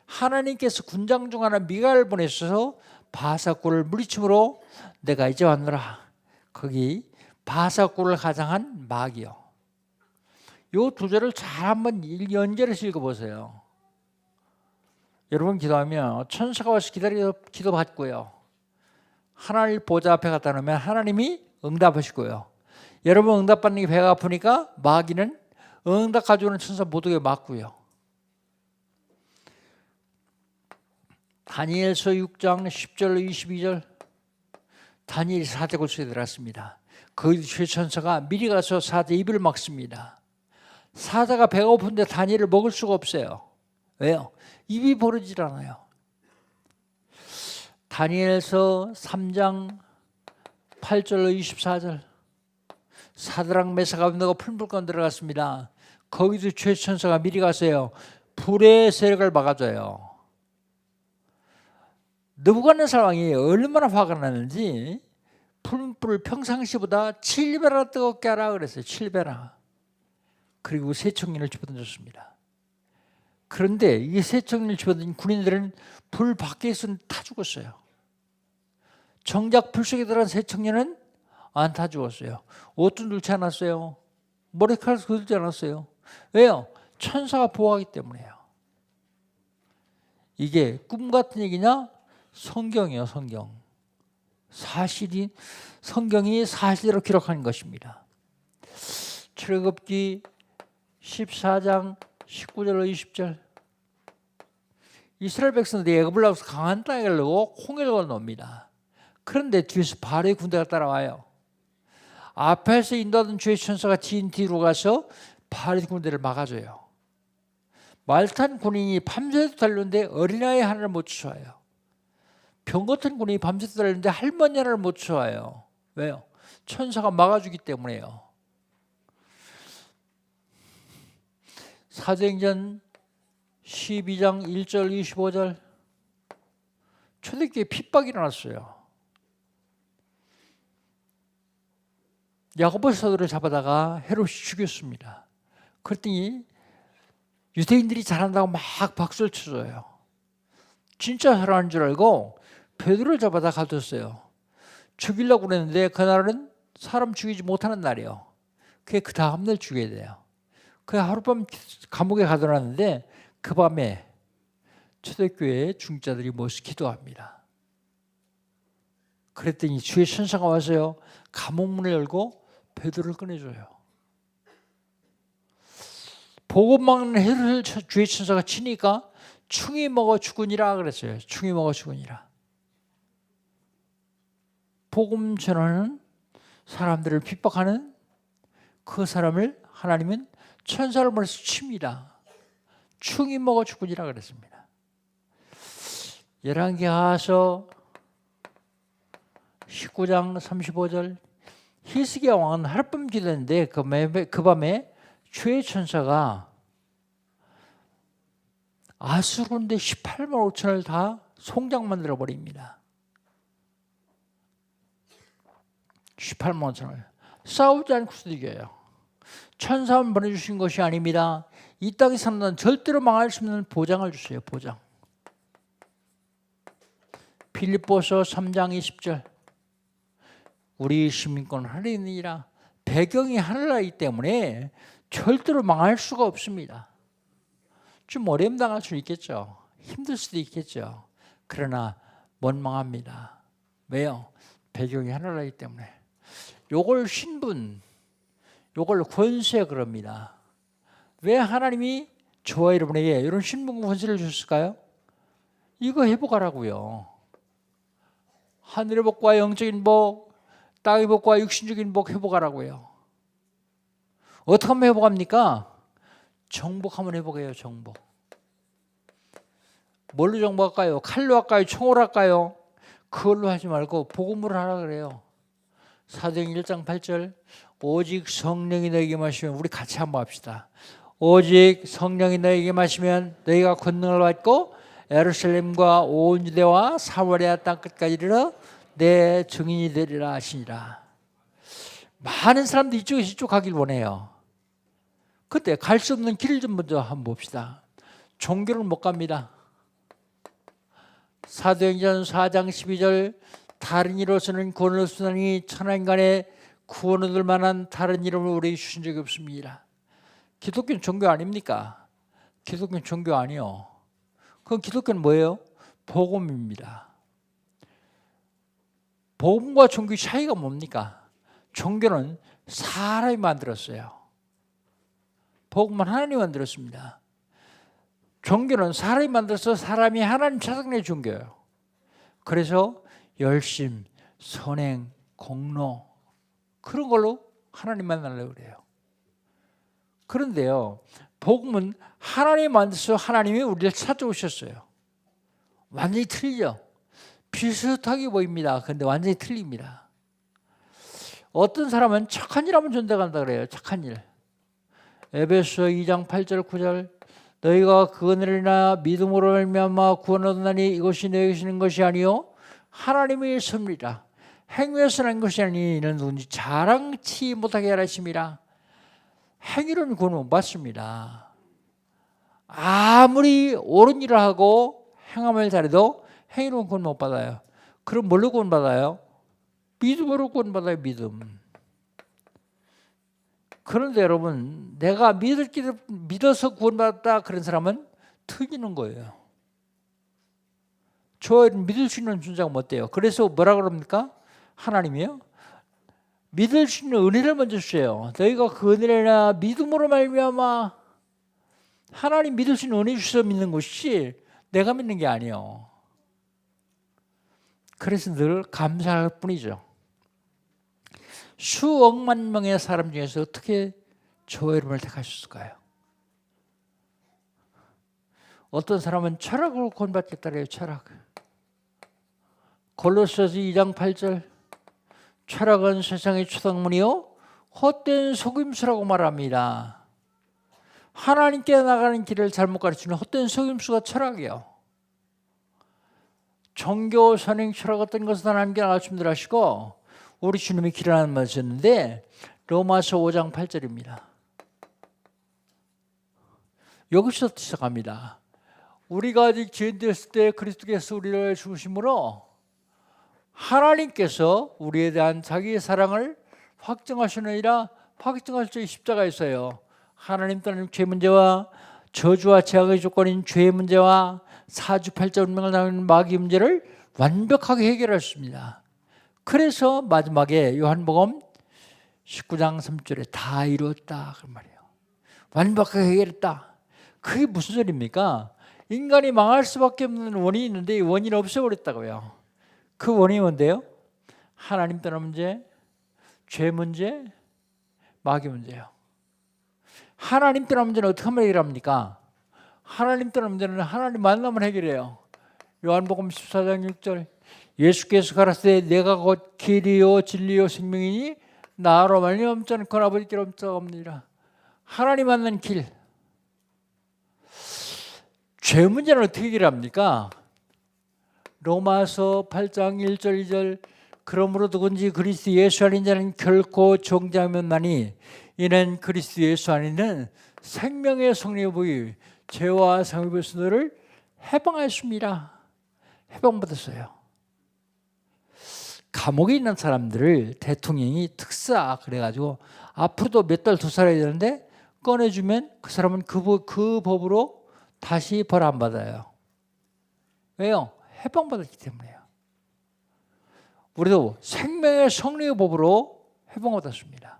하나님께서 군장 중 하나 미가를 보내셔서 바사꾼을 물리침으로 내가 이제 왔노라. 거기 바사꾼을 가장한 마귀요. 요 두 절을 잘 한번 연결해서 읽어보세요. 여러분 기도하면 천사가 와서 기도 받고요. 하나님 보좌 앞에 갖다 놓으면 하나님이 응답하시고요. 여러분 응답받는 게 배가 아프니까 마귀는 응답 가져오는 천사 모두에 맞고요. 다니엘서 6장 10절로 22절 다니엘이 사대 골수에 들어갔습니다. 거기 최천사가 미리 가서 사대 입을 막습니다. 사자가 배가 고픈데 다니엘을 먹을 수가 없어요. 왜요? 입이 벌어지질 않아요. 다니엘서 3장 8절로 24절 사드락 메삭 아벳네고가 풀물 가운데 들어갔습니다. 거기도 최천사가 미리 가서요, 불의 세력을 막아줘요. 느부갓네살 왕이 얼마나 화가 났는지 풀불을 평상시보다 7배나 뜨겁게 하라 그랬어요. 7배나. 그리고 세척인을 집어던졌습니다. 그런데 이 세척인을 집어던진 군인들은 불 밖에서는 타 죽었어요. 정작 불 속에 들어간 세척인은 안 타 죽었어요. 옷도 넣지 않았어요. 머리카락도 걷지 않았어요. 왜요? 천사가 보호하기 때문에요. 이게 꿈 같은 얘기냐? 성경이요, 성경. 사실이, 성경이 사실대로 기록한 것입니다. 출애굽기 14장 19절로 20절 이스라엘 백성들이 애굽을 나와서 강한 땅에 가려고 홍해를 건너옵니다. 그런데 뒤에서 바로의 군대가 따라와요. 앞에서 인도하던 주의 천사가 진 뒤로 가서 바린 군대를 막아줘요. 말탄 군인이 밤새도 달렸는데 어린아이 하나를 못 쫓아와요. 병 같은 군인이 밤새도 달렸는데 할머니 하나를 못 쫓아와요. 왜요? 천사가 막아주기 때문에요. 사도행전 12장 1절 25절 초대교회에 핍박이 일어났어요. 야고보 사도를 잡아다가 헤롯이 죽였습니다. 그랬더니 유대인들이 잘한다고 막 박수를 쳐줘요. 진짜 살아난 줄 알고 베드로를 잡아다 가뒀어요. 죽이려고 그랬는데 그날은 사람 죽이지 못하는 날이에요. 그게 그 다음날 죽여야 돼요. 그 하룻밤 감옥에 가둬놨는데 그 밤에 초대교회 중자들이 모여서 기도합니다. 그랬더니 주의 천사가 와서요 감옥문을 열고 베드로를 꺼내줘요. 복음 막는 헤롯을 주의 천사가 치니까 충이 먹어 죽으니라 그랬어요. 충이 먹어 죽으니라. 복음 전하는 사람들을 핍박하는 그 사람을 하나님은 천사를 보내서 칩니다. 충이 먹어 죽으니라 그랬습니다. 열왕기하서 19장 35절 히스기야 왕은 하룻밤 기도했는데 그 밤에 주의 천사가 아수르 군대 18만 5천을 다 송장 만들어 버립니다. 18만 5천을 싸우지 않고서 이겨요. 천사만 보내주신 것이 아닙니다. 이 땅에 사는 건 절대로 망할 수 없는 보장을 주세요. 보장. 빌립보서 3장 20절 우리 시민권 하늘이니라. 배경이 하늘나라이기 때문에 절대로 망할 수가 없습니다. 좀 어려움 당할 수 있겠죠. 힘들 수도 있겠죠. 그러나 못 망합니다. 왜요? 배경이 하늘나라이기 때문에. 요걸 신분, 요걸 권세 그럽니다. 왜 하나님이 저와 여러분에게 이런 신분과 권세를 주셨을까요? 이거 회복하라고요. 하늘의 복과 영적인 복, 땅의 복과 육신적인 복 회복하라고요. 어떻게 하면 회복합니까? 정복하면 회복해요. 정복. 뭘로 정복할까요? 칼로 할까요? 총으로 할까요? 그걸로 하지 말고 복음으로 하라 그래요. 사도행전 1장 8절 오직 성령이 너에게 마시면 우리 같이 한번 합시다. 오직 성령이 너에게 마시면 너희가 권능을 받고 예루살렘과 온 유대와 사마리아 땅 끝까지 이르러 내 증인이 되리라 하시니라. 많은 사람들이 이쪽에서 이쪽 가길 원해요. 그때 갈 수 없는 길을 좀 먼저 한번 봅시다. 종교를 못 갑니다. 사도행전 4장 12절 다른 이로서는 구원을 얻으니 천하인간의 구원을 얻을 만한 다른 이름을 우리에게 주신 적이 없습니다. 기독교는 종교 아닙니까? 기독교는 종교 아니요. 그럼 기독교는 뭐예요? 복음입니다. 복음과 종교의 차이가 뭡니까? 종교는 사람이 만들었어요. 복음은 하나님이 만들었습니다. 종교는 사람이 만들어서 사람이 하나님 찾아내 종교예요. 그래서 열심, 선행, 공로 그런 걸로 하나님 만나려고 그래요. 그런데요, 복음은 하나님이 만들어서 하나님이 우리를 찾아오셨어요. 완전히 틀리죠. 비슷하게 보입니다. 그런데 완전히 틀립니다. 어떤 사람은 착한 일 하면 전대간다 그래요. 착한 일. 에베소 2장 8절 9절 너희가 그 은혜를 인하여 믿음으로 말미암아 구원을 얻나니 이것이 너희에게 주는 것이 아니요 하나님의 선물이라. 행위에서 난 것이 아니 이는 누군지 자랑치 못하게 하라 하심이라. 행위로는 구원 못 받습니다. 아무리 옳은 일을 하고 행함을 잘해도 행위로는 구원 못 받아요. 그럼 뭘로 구원 받아요? 믿음으로 구원 받아요. 믿음. 그런데 여러분, 내가 믿어서 구원받았다 그런 사람은 틀리는 거예요. 저 믿을 수 있는 존재가 못 돼요. 그래서 뭐라 그럽니까? 하나님이요? 믿을 수 있는 은혜를 먼저 주세요. 너희가 그 은혜나 믿음으로 말미암아. 하나님 믿을 수 있는 은혜 주셔서 믿는 것이지 내가 믿는 게 아니에요. 그래서 늘 감사할 뿐이죠. 수억만 명의 사람 중에서 어떻게 저 이름을 택하셨을까요? 어떤 사람은 철학을 구원받겠다 그래요. 철학. 골로새서 2장 8절 철학은 세상의 초상문이요 헛된 속임수라고 말합니다. 하나님께 나가는 길을 잘못 가르치는 헛된 속임수가 철학이에요. 종교, 선행, 철학 어떤 것은 하나님께 나갈 준비를 하시고 우리 주님이 길을 안 마셨는데 로마서 5장 8절입니다. 여기서 시작합니다. 우리가 아직 죄인 되었을 때 그리스도께서 우리를 죽으심으로 하나님께서 우리에 대한 자기의 사랑을 확증하시느니라. 확증할 수 십자가에 있어요. 하나님 따르는 죄 문제와 저주와 제약의 조건인 죄 문제와 사주팔자 운명을 나누는 마귀 문제를 완벽하게 해결하셨습니다. 그래서 마지막에 요한복음 19장 3절에 다 이루었다 그 말이에요. 완벽하게 해결했다. 그게 무슨 소리입니까? 인간이 망할 수밖에 없는 원인이 있는데 이 원인을 없애버렸다고요. 그 원인이 뭔데요? 하나님 따라 문제, 죄 문제, 마귀 문제예요. 하나님 따라 문제는 어떻게 하면 해결합니까? 하나님 따라 문제는 하나님 만나면 해결해요. 요한복음 14장 6절 예수께서 가라사대 내가 곧 길이요 진리요 생명이니 나로 말미암지 않고는 아버지께로 없느니라. 하나님 만나는 길. 죄 문제는 어떻게 해결합니까? 로마서 8장 1절 2절 그러므로 누군지 그리스도 예수 아닌 자는 결코 정죄함없나니 이는 그리스도 예수 안에는 생명의 성령의 부이 죄와 상의 순도를 해방하였습니다. 해방받았어요. 감옥에 있는 사람들을 대통령이 특사 그래가지고 앞으로도 몇 달 더 살아야 되는데 꺼내주면 그 사람은 그 법으로 다시 벌 안 받아요. 왜요? 해방받았기 때문에요. 우리도 생명의 성령의 법으로 해방받았습니다.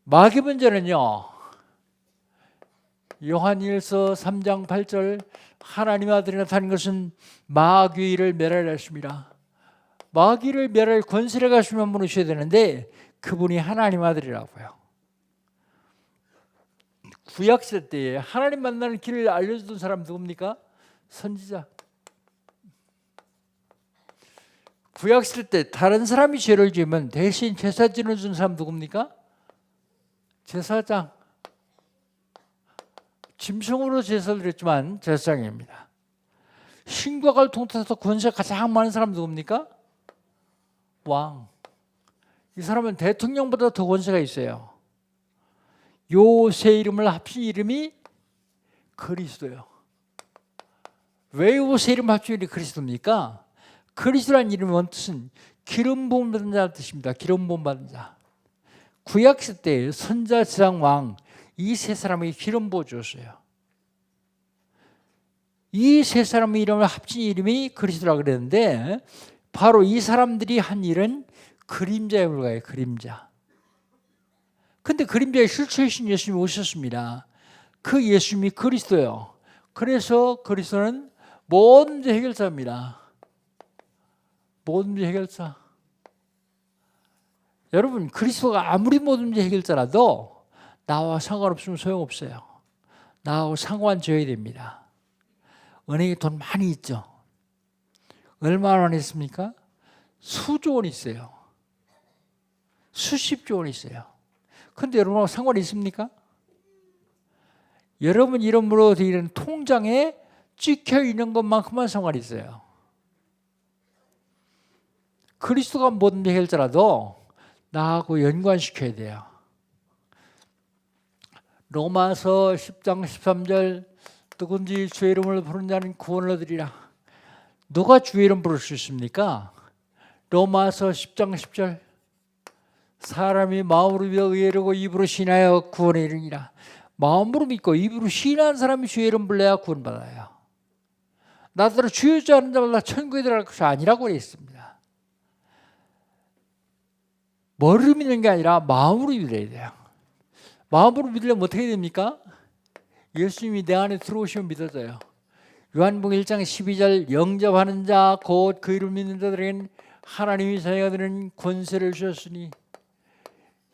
마귀 문제는요. 요한일서 3장 8절 하나님 아들이 나타난 것은 마귀를 멸하려 했습니다. 마귀를 멸할 권세를 가지신 분 모셔야 되는데 그분이 하나님 아들이라고요. 구약시대 때에 하나님 만나는 길을 알려주던 사람 누굽니까? 선지자. 구약시대 때 다른 사람이 죄를 지으면 대신 제사 지내준 사람 누굽니까? 제사장. 짐승으로 제사를 드렸지만 제사장입니다. 신과를 통틀어서 권세가 가장 많은 사람 누굽니까? 왕. 이 사람은 대통령보다 더 권세가 있어요. 요 세 이름을 합친 이름이 그리스도예요. 왜 요 세 이름을 합친 이름이 그리스도입니까? 그리스도라는 이름의 원뜻은 기름 부음 받은 자의 뜻입니다. 기름 부음 받은 자. 구약시대 때 선자, 제사장, 왕 이 세 사람에게 기름 부어 주었어요. 이 세 사람의 이름을 합친 이름이 그리스도라고 그랬는데 바로 이 사람들이 한 일은 그림자에 불과해요. 그림자. 근데 그림자의 실체이신 예수님이 오셨습니다. 그 예수님이 그리스도예요. 그래서 그리스도는 모든 문제 해결자입니다. 모든 문제 해결자. 여러분 그리스도가 아무리 모든 문제 해결자라도 나와 상관없으면 소용없어요. 나하고 상관져야 됩니다. 은행에 돈 많이 있죠. 얼마나 많이 있습니까? 수조 원 있어요. 수십조 원 있어요. 그런데 여러분하고 상관이 있습니까? 여러분 이름으로 되어 있는 통장에 찍혀 있는 것만큼만 상관이 있어요. 그리스도가 모든 해결자라도 나하고 연관시켜야 돼요. 로마서 10장 13절 누군지 주의 이름을 부르는 자는 구원을 얻으리라. 누가 주의 이름 부를 수 있습니까? 로마서 10장 10절 사람이 마음으로 믿어 의뢰하고 입으로 신하여 구원에 이르니라. 마음으로 믿고 입으로 신하는 사람이 주의 이름 불러야 구원받아요. 나더러 주의 줄 아는 자마다 천국에 들어갈 것이 아니라고 되어 있습니다. 머리로 믿는 게 아니라 마음으로 믿어야 돼요. 마음으로 믿으려면 어떻게 됩니까? 예수님이 내 안에 들어오시면 믿어져요. 요한복음 1장 12절 영접하는 자 곧 그 이름을 믿는 자들에게는 하나님이 자기가 드리는 권세를 주셨으니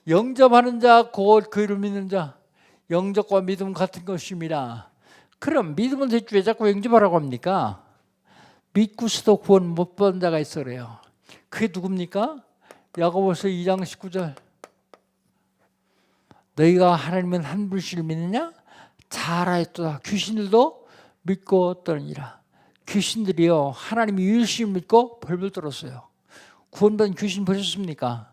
영접하는 자 곧 그 이름 믿는 자 영접과 믿음 같은 것입니다. 그럼 믿음은 됐지 왜 자꾸 영접하라고 합니까? 믿고서도 구원 못 받은 자가 있어 그래요. 그게 누굽니까? 야고보서 2장 19절 너희가 하나님은 한 분씩을 믿느냐? 잘 알았도다. 귀신들도 믿고 떠느니라. 귀신들이요 하나님이 유일신 믿고 벌벌 떨었어요. 구원받은 귀신 보셨습니까?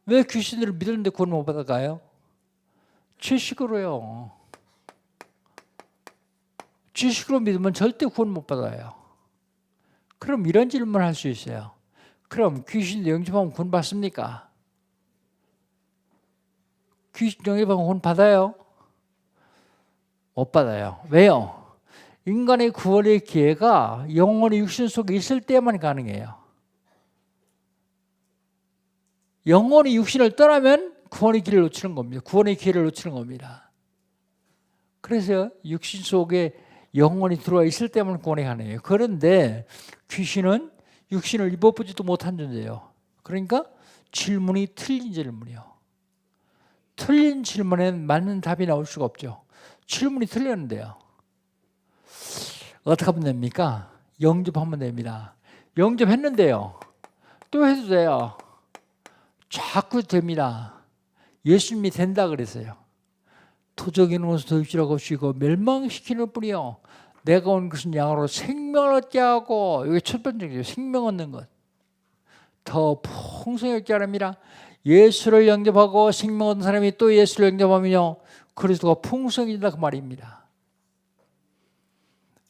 왜 귀신들을 믿었는데 구원 못 받아가요? 지식으로요. 지식으로 믿으면 절대 구원 못 받아요. 그럼 이런 질문을 할 수 있어요. 그럼 귀신들 영접하면 구원 받습니까? 귀신 영접하면 구원 받아요? 못 받아요. 왜요? 인간의 구원의 기회가 영혼의 육신 속에 있을 때만 가능해요. 영혼이 육신을 떠나면 구원의 길을 놓치는 겁니다. 구원의 기회를 놓치는 겁니다. 그래서 육신 속에 영혼이 들어와 있을 때만 구원이 가능해요. 그런데 귀신은 육신을 입어보지도 못한 존재예요. 그러니까 질문이 틀린 질문이요. 틀린 질문에는 맞는 답이 나올 수가 없죠. 질문이 틀렸는데요. 어떻게 하면 됩니까? 영접하면 됩니다. 영접했는데요. 또 해도 돼요. 자꾸 됩니다. 예수님이 된다 그랬어요. 도적이는 것을 도입지라고 하시고 멸망시키는 뿐이요. 내가 온 것은 양으로 생명을 얻게 하고 이게 첫 번째죠. 생명 얻는 것. 더 풍성히 얻게 하랍니다. 예수를 영접하고 생명 얻는 사람이 또 예수를 영접하면요. 그리스도가 풍성해진다 그 말입니다.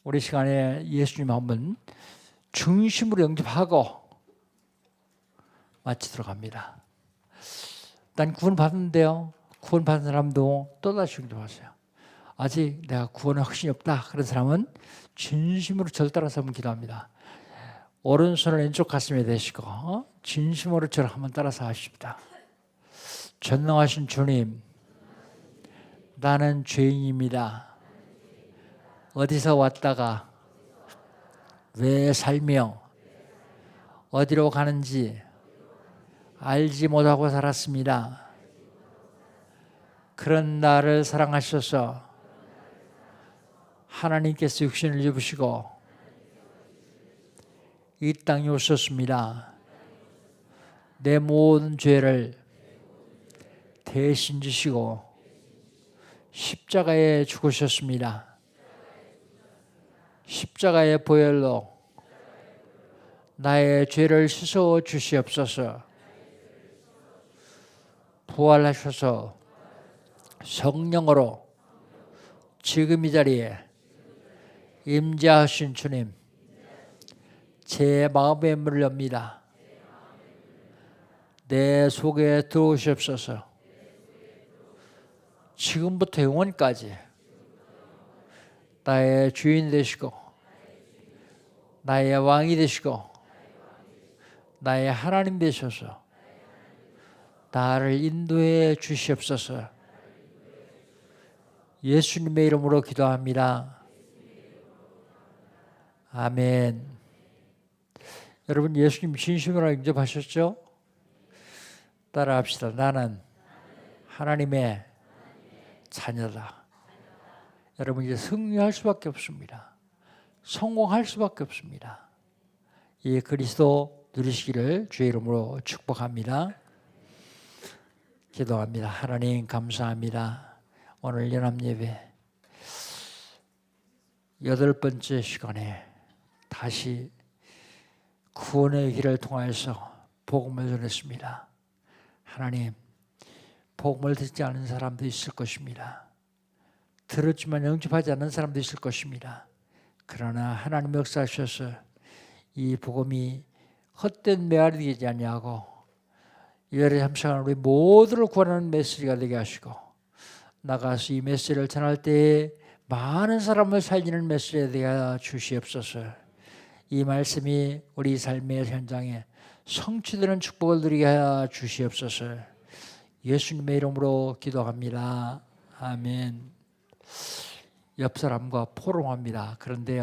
우리 시간에 예수님 한번 중심으로 영접하고 마치도록 합니다. 난 구원 받았는데요. 구원 받은 사람도 또다시 영접하세요. 아직 내가 구원의 확신이 없다. 그런 사람은 진심으로 저를 따라서 한번 기도합니다. 오른손을 왼쪽 가슴에 대시고 진심으로 저를 한번 따라서 하십니다. 전능하신 주님, 나는 죄인입니다. 어디서 왔다가 왜 살며 어디로 가는지 알지 못하고 살았습니다. 그런 나를 사랑하셔서 하나님께서 육신을 입으시고 이 땅에 오셨습니다. 내 모든 죄를 대신 지시고 십자가에 죽으셨습니다. 십자가의 보혈로 나의 죄를 씻어 주시옵소서. 부활하셔서 성령으로 지금 이 자리에 임재하신 주님, 제 마음의 문을 엽니다. 내 속에 들어오시옵소서. 지금부터 영원까지 나의 주인 되시고 나의 왕이 되시고 나의 하나님 되셔서 나를 인도해 주시옵소서. 예수님의 이름으로 기도합니다. 아멘. 여러분 예수님 진심으로 영접하셨죠? 따라합시다. 나는 하나님의 자녀다. 여러분 이제 승리할 수밖에 없습니다. 성공할 수밖에 없습니다. 이 그리스도 누리시기를 주의 이름으로 축복합니다. 기도합니다. 하나님 감사합니다. 오늘 연합예배 8번째 시간에 다시 구원의 길을 통하여서 복음을 전했습니다. 하나님, 복음을 듣지 않은 사람도 있을 것입니다. 들었지만 영접하지 않는 사람도 있을 것입니다. 그러나 하나님 역사하셔서 이 복음이 헛된 메아리 되지 아니하고 이 자리에 참석하는 우리 모두를 구원하는 메시지가 되게 하시고 나가서 이 메시지를 전할 때에 많은 사람을 살리는 메시지가 되게 주시옵소서. 이 말씀이 우리 삶의 현장에 성취되는 축복을 누리게 하여 주시옵소서. 예수님의 이름으로 기도합니다. 아멘. 옆 사람과 포럼합니다. 그런데